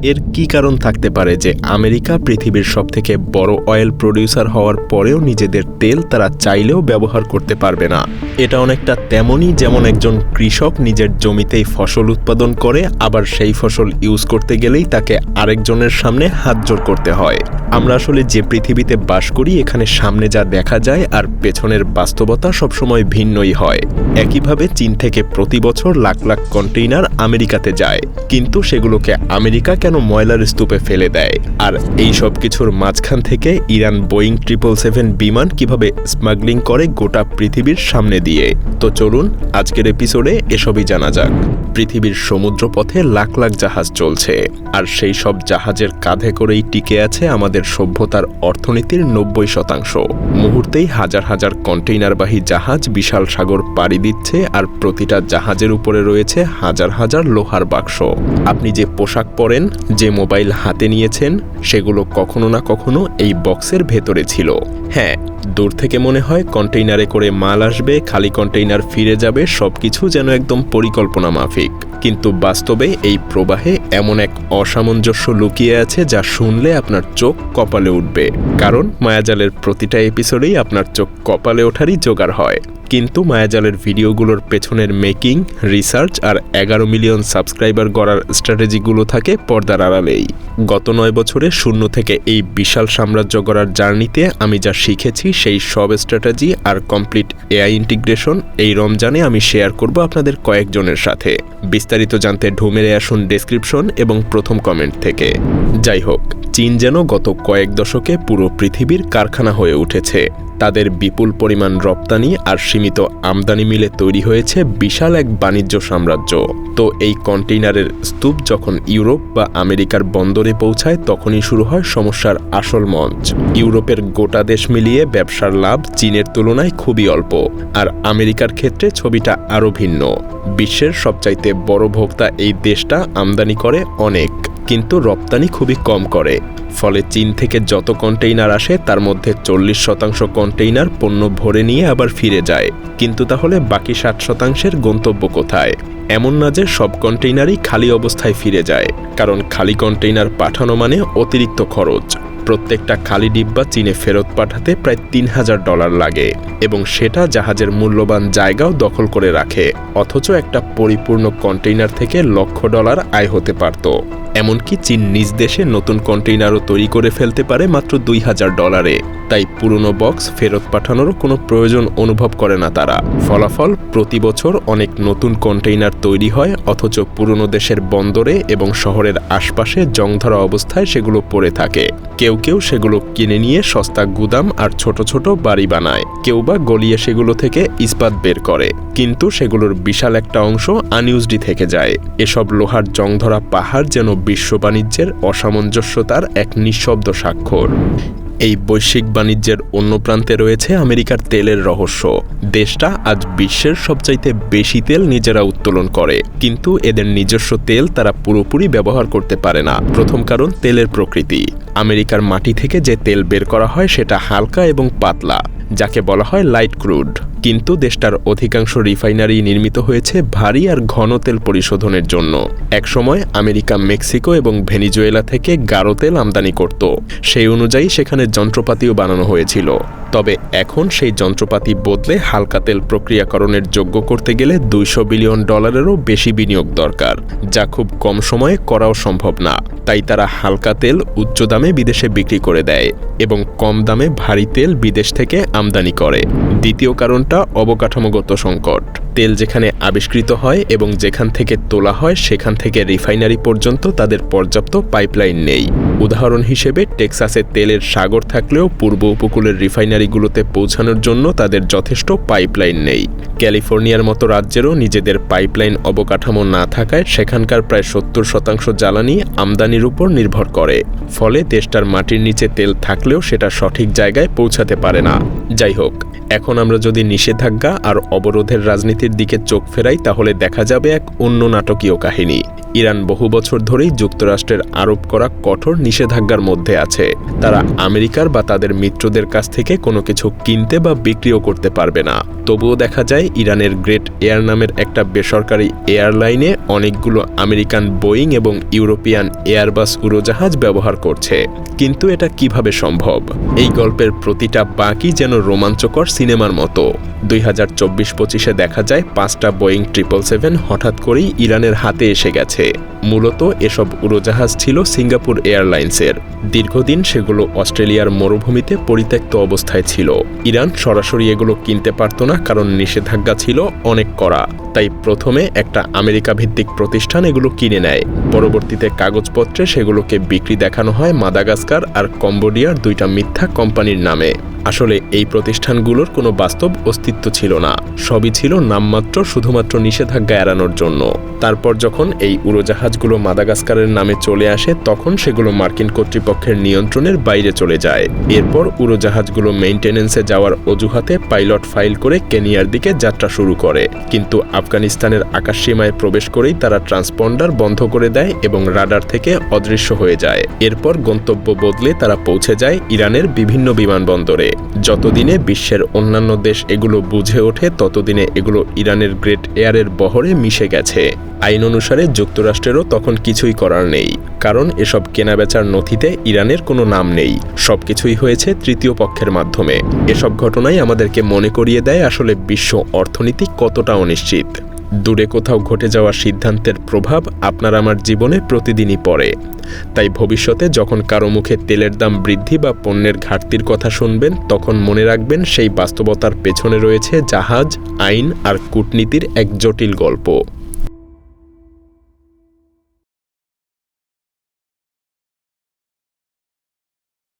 এর কি কারণ থাকতে পারে যে আমেরিকা পৃথিবীর সবথেকে বড় অয়েল প্রোডিউসার হওয়ার পরেও নিজেদের তেল তারা চাইলেও ব্যবহার করতে পারবে না? এটা অনেকটা তেমনই যেমন একজন কৃষক নিজের জমিতেই ফসল উৎপাদন করে, আবার সেই ফসল ইউজ করতে গেলেই তাকে আরেকজনের সামনে হাতজোড় করতে হয়। আমরা আসলে যে পৃথিবীতে বাস করি, এখানে সামনে যা দেখা যায় আর পেছনের বাস্তবতা সবসময় ভিন্নই হয়। একইভাবে চীন থেকে প্রতি বছর লাখ লাখ কন্টেইনার আমেরিকাতে যায়, কিন্তু সেগুলোকে আমেরিকা কেন ময়লার স্তূপে ফেলে দেয়? আর এই সব কিছুর মাঝখান থেকে ইরান বোয়িং 777 বিমান কিভাবে স্মাগলিং করে গোটা পৃথিবীর সামনে দিয়ে? তো চলুন আজকের এপিসোডে এসবই জানা যাক। পৃথিবীর সমুদ্রপথে লাখ লাখ জাহাজ চলছে, আর সেই সব জাহাজের কাঁধে করেই টিকে আছে আমাদের সভ্যতার অর্থনীতির 90%। মুহূর্তেই হাজার হাজার কন্টেইনারবাহী জাহাজ বিশাল সাগর পাড়ি দিচ্ছে, আর প্রতিটা জাহাজের উপরে রয়েছে হাজার হাজার লোহার বাক্স। আপনি যে পোশাক পরেন, যে মোবাইল হাতে নিয়েছেন, সেগুলো কখনো না কখনো এই বক্সের ভেতরে ছিল। হ্যাঁ, দূর থেকে মনে হয় কন্টেইনারে করে মাল আসবে, খালি কন্টেইনার ফিরে যাবে, সবকিছু যেন একদম পরিকল্পনা মাফিক। কিন্তু বাস্তবে এই প্রবাহে এমন এক অসামঞ্জস্য লুকিয়ে আছে যা শুনলে আপনার চোখ কপালে উঠবে। কারণ মায়াজালের প্রতিটা এপিসোডেই আপনার চোখ কপালে ওঠারই জোগাড় হয়। কিন্তু মায়াজালের ভিডিওগুলোর পেছনের মেকিং, রিসার্চ আর 11 মিলিয়ন সাবস্ক্রাইবার গড়ার স্ট্র্যাটেজিগুলো থাকে পর্দার আড়ালেই। গত 9 বছরে শূন্য থেকে এই বিশাল সাম্রাজ্য গড়ার জার্নিতে আমি যা শিখেছি, সেই সব স্ট্র্যাটেজি আর কমপ্লিট এআই ইন্টিগ্রেশন এই রমজানে আমি শেয়ার করব আপনাদের কয়েকজনের সাথে। বিস্তারিত জানতে ঢুমেরে আসুন ডেসক্রিপশন এবং প্রথম কমেন্ট থেকে। যাই হোক, চীন যেন গত কয়েক দশকে পুরো পৃথিবীর কারখানা হয়ে উঠেছে। তাদের বিপুল পরিমাণ রপ্তানি আর সীমিত আমদানি মিলে তৈরি হয়েছে বিশাল এক বাণিজ্য সাম্রাজ্য। তো এই কন্টেইনারের স্তূপ যখন ইউরোপ বা আমেরিকার বন্দরে পৌঁছায়, তখনই শুরু হয় সমস্যার আসল মঞ্চ। ইউরোপের গোটা দেশ মিলিয়ে ব্যবসার লাভ চীনের তুলনায় খুবই অল্প, আর আমেরিকার ক্ষেত্রে ছবিটা আরও ভিন্ন। বিশ্বের সবচাইতে বড় ভোক্তা এই দেশটা আমদানি করে অনেক, কিন্তু রপ্তানি খুবই কম করে। ফলে চীন থেকে যত কন্টেইনার আসে তার মধ্যে 40% কন্টেইনার পণ্য ভরে নিয়ে আবার ফিরে যায়। কিন্তু তাহলে বাকি 60%-এর গন্তব্য কোথায়? এমন না যে সব কন্টেইনারই খালি অবস্থায় ফিরে যায়, কারণ খালি কন্টেইনার পাঠানো মানে অতিরিক্ত খরচ। প্রত্যেকটা খালি ডিব্বা চীনে ফেরত পাঠাতে প্রায় $3000 লাগে, এবং সেটা জাহাজের মূল্যবান জায়গাও দখল করে রাখে। অথচ একটা পরিপূর্ণ কন্টেইনার থেকে $1,00,000 আয় হতে পারত। এমনকি চীন নিজ দেশে নতুন কন্টেইনারও তৈরি করে ফেলতে পারে মাত্র $2000-এ। তাই পুরনো বক্স ফেরত পাঠানোরও কোনো প্রয়োজন অনুভব করে না তারা। ফলাফল, প্রতি বছর অনেক নতুন কন্টেইনার তৈরি হয়, অথচ পুরনো দেশের বন্দরে এবং শহরের আশপাশে জংধরা অবস্থায় সেগুলো পড়ে থাকে। কেউ কেউ সেগুলো কিনে নিয়ে সস্তা গুদাম আর ছোট ছোট বাড়ি বানায়, কেউ বা গলিয়ে সেগুলো থেকে ইস্পাত বের করে, কিন্তু সেগুলোর বিশাল একটা অংশ আনইউজডই থেকে যায়। এসব লোহার জংধরা পাহাড় যেন বিশ্ব বাণিজ্যের অসামঞ্জস্যতার এক নিঃশব্দ স্বাক্ষর। এই বৈশ্বিক বাণিজ্যের অন্য প্রান্তে রয়েছে আমেরিকার তেলের রহস্য। দেশটা আজ বিশ্বের সবচাইতে বেশি তেল নিজেরা উত্তোলন করে, কিন্তু এদের নিজস্ব তেল তারা পুরোপুরি ব্যবহার করতে পারে না। প্রথম কারণ তেলের প্রকৃতি। আমেরিকার মাটি থেকে যে তেল বের করা হয় সেটা হালকা এবং পাতলা, যাকে বলা হয় লাইট ক্রুড। কিন্তু দেশটার অধিকাংশ রিফাইনারি নির্মিত হয়েছে ভারী আর ঘন তেল পরিশোধনের জন্য। একসময় আমেরিকা মেক্সিকো এবং ভেনিজুয়েলা থেকে গাঢ় তেল আমদানি করত। সেই অনুযায়ী সেখানে যন্ত্রপাতিও বানানো হয়েছিল। তবে এখন সেই যন্ত্রপাতি বদলে হালকা তেল প্রক্রিয়াকরণের যোগ্য করতে গেলে $200 বিলিয়নেরও বেশি বিনিয়োগ দরকার, যা খুব কম সময়ে করাও সম্ভব না। তাই তারা হালকা তেল উচ্চ দামে বিদেশে বিক্রি করে দেয় এবং কম দামে ভারী তেল বিদেশ থেকে আমদানি করে। দ্বিতীয় কারণটা অবকাঠামোগত সংকট। তেল যেখানে আবিষ্কৃত হয় এবং যেখান থেকে তোলা হয়, সেখান থেকে রিফাইনারি পর্যন্ত তাদের পর্যাপ্ত পাইপলাইন নেই। উদাহরণ হিসেবে টেক্সাসে তেলের সাগর থাকলেও পূর্ব উপকূলের রিফাইনারিগুলোতে পৌঁছানোর জন্য তাদের যথেষ্ট পাইপলাইন নেই। ক্যালিফোর্নিয়ার মতো রাজ্যেরও নিজেদের পাইপলাইন অবকাঠামো না থাকায় সেখানকার প্রায় 70% জ্বালানি আমদানির উপর নির্ভর করে। ফলে দেশটার মাটির নিচে তেল থাকলেও সেটা সঠিক জায়গায় পৌঁছাতে পারে না। যাই হোক, এখন আমরা যদি নিষেধাজ্ঞা আর অবরোধের রাজনীতির দিকে চোখ ফেরাই, তাহলে দেখা যাবে এক অন্য নাটকীয় কাহিনী। ইরান বহু বছর ধরেই যুক্তরাষ্ট্রের আরোপ করা কঠোর নিষেধাজ্ঞার মধ্যে আছে। তারা আমেরিকার বা তাদের মিত্রদের কাছ থেকে কোনো কিছু কিনতে বা বিক্রিও করতে পারবে না। তবুও দেখা যায় ইরানের গ্রেট এয়ার নামের একটা বেসরকারি এয়ারলাইনে অনেকগুলো আমেরিকান বোয়িং এবং ইউরোপিয়ান এয়ারবাস উড়োজাহাজ ব্যবহার করছে। কিন্তু এটা কিভাবে সম্ভব? এই গল্পের প্রতিটা বাঁকই যেন রোমাঞ্চকর সিনেমার মতো। 2024-25-এ দেখা যায় 5টা বোয়িং 777 হঠাৎ করেই ইরানের হাতে এসে গেছে। মূলত এসব উড়োজাহাজ ছিল সিঙ্গাপুর এয়ারলাইন্সের। দীর্ঘদিন সেগুলো অস্ট্রেলিয়ার মরুভূমিতে পরিত্যক্ত অবস্থায় ছিল। ইরান সরাসরি এগুলো কিনতে পারত না, কারণ নিষেধাজ্ঞা ছিল অনেক কড়া। তাই প্রথমে একটা আমেরিকা ভিত্তিক প্রতিষ্ঠান এগুলো কিনে নেয়। পরবর্তীতে কাগজপত্রে সেগুলোকে বিক্রি দেখানো হয় মাদাগাস্কার আর কম্বোডিয়ার 2টা মিথ্যা কোম্পানির নামে। আসলে এই প্রতিষ্ঠানগুলোর কোনো বাস্তব অস্তিত্ব ছিল না, সবই ছিল নামমাত্র, শুধুমাত্র নিষেধাজ্ঞা এড়ানোর জন্য। তারপর যখন এই উড়োজাহাজগুলো মাদাগাস্কারের নামে চলে আসে, তখন সেগুলো মার্কিন কর্তৃপক্ষের নিয়ন্ত্রণের বাইরে চলে যায়। এরপর উড়োজাহাজগুলো মেইনটেনেন্সে যাওয়ার অজুহাতে পাইলট ফাইল করে কেনিয়ার দিকে যাত্রা শুরু করে। কিন্তু আফগানিস্তানের আকাশসীমায় প্রবেশ করেই তারা ট্রান্সপন্ডার বন্ধ করে দেয় এবং রাডার থেকে অদৃশ্য হয়ে যায়। এরপর গন্তব্য বদলে তারা পৌঁছে যায় ইরানের বিভিন্ন বিমানবন্দরে। যতদিনে বিশ্বের অন্যান্য দেশ এগুলো বুঝে ওঠে, ততদিনে এগুলো ইরানের গ্রেট এয়ারের বহরে মিশে গেছে। আইন অনুসারে যুক্তরাষ্ট্রেরও তখন কিছুই করার নেই, কারণ এসব কেনাবেচার নথিতে ইরানের কোনো নাম নেই। সবকিছুই হয়েছে তৃতীয় পক্ষের মাধ্যমে। এসব ঘটনাই আমাদেরকে মনে করিয়ে দেয় আসলে বিশ্ব অর্থনীতি কতটা অনিশ্চিত। দূরে কোথাও ঘটে যাওয়া সিদ্ধান্তের প্রভাব আপনার আমার জীবনে প্রতিদিনই পড়ে। তাই ভবিষ্যতে যখন কারো মুখে তেলের দাম বৃদ্ধি বা পণ্যের ঘাটতির কথা শুনবেন, তখন মনে রাখবেন সেই বাস্তবতার পেছনে রয়েছে জাহাজ, আইন আর কূটনীতির এক জটিল গল্প।